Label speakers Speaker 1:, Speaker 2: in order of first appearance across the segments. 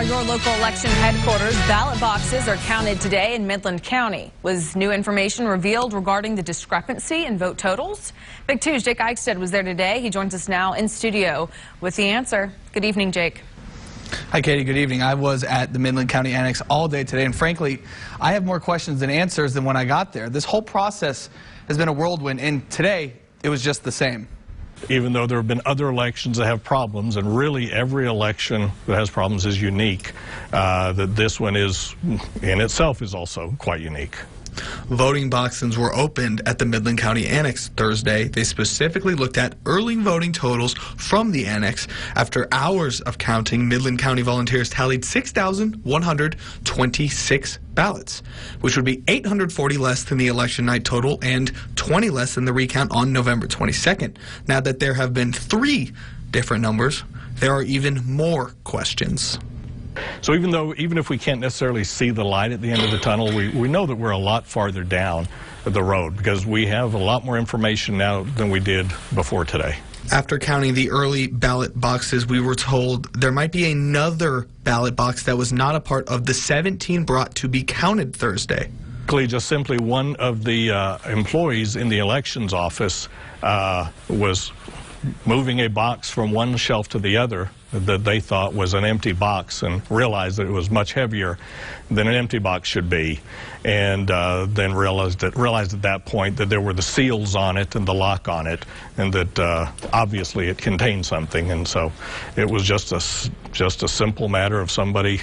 Speaker 1: your local election headquarters, ballot boxes are counted today in Midland County. Was new information revealed regarding the discrepancy in vote totals? Big 2's Jake Eichstead was there today. He joins us now in studio with the answer. Good evening, Jake.
Speaker 2: Hi, Katie. Good evening. I was at the Midland County Annex all day today, and frankly, I have more questions than answers than when I got there. This whole process has been a whirlwind, and today it was just the same.
Speaker 3: Even though there have been other elections that have problems, and really every election that has problems is unique, that this one is, in itself, is also quite unique.
Speaker 4: Voting boxes were opened at the Midland County Annex Thursday. They specifically looked at early voting totals from the Annex. After hours of counting, Midland County volunteers tallied 6,126 ballots, which would be 840 less than the election night total and 20 less than the recount on November 22nd. Now that there have been 3 different numbers, there are even more questions.
Speaker 3: So even if we can't necessarily see the light at the end of the tunnel, we know that we're a lot farther down the road because we have a lot more information now than we did before today.
Speaker 4: After counting the early ballot boxes, we were told there might be another ballot box that was not a part of the 17 brought to be counted Thursday.
Speaker 3: Just simply one of the employees in the elections office was moving a box from one shelf to the other that they thought was an empty box and realized that it was much heavier than an empty box should be, and then realized at that point that there were the seals on it and the lock on it, and that obviously it contained something. And so it was just a simple matter of somebody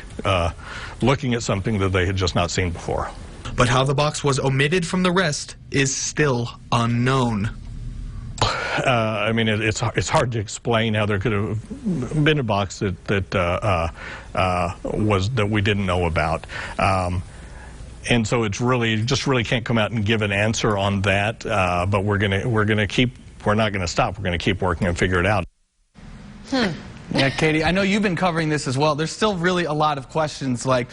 Speaker 3: looking at something that they had just not seen before.
Speaker 4: But how the box was omitted from the rest is still unknown.
Speaker 3: I mean, it's hard to explain how there could have been a box that we didn't know about, and so it's really can't come out and give an answer on that. But we're not going to stop. We're going to keep working and figure it out.
Speaker 2: Yeah, Katie, I know you've been covering this as well. There's still really a lot of questions like,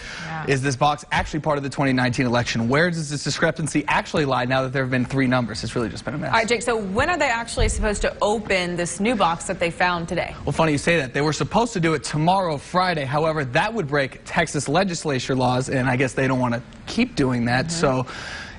Speaker 2: is this box actually part of the 2019 election? Where does this discrepancy actually lie now that there have been 3 numbers? It's really just been a mess.
Speaker 1: All right, Jake, so when are they actually supposed to open this new box that they found today?
Speaker 2: Well, funny you say that. They were supposed to do it tomorrow, Friday. However, that would break Texas legislature laws, and I guess they don't want to keep doing that. So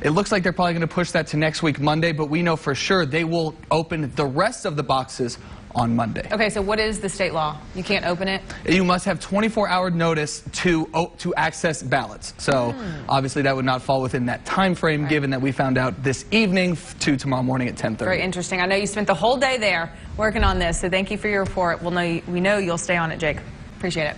Speaker 2: it looks like they're probably going to push that to next week, Monday, but we know for sure they will open the rest of the boxes on Monday.
Speaker 1: Okay, so what is the state law? You can't open it?
Speaker 2: You must have 24-hour notice to access ballots. So obviously that would not fall within that time frame, given that we found out this evening to tomorrow morning at 10:30.
Speaker 1: Very interesting. I know you spent the whole day there working on this, so thank you for your report. We know you'll stay on it, Jake. Appreciate it.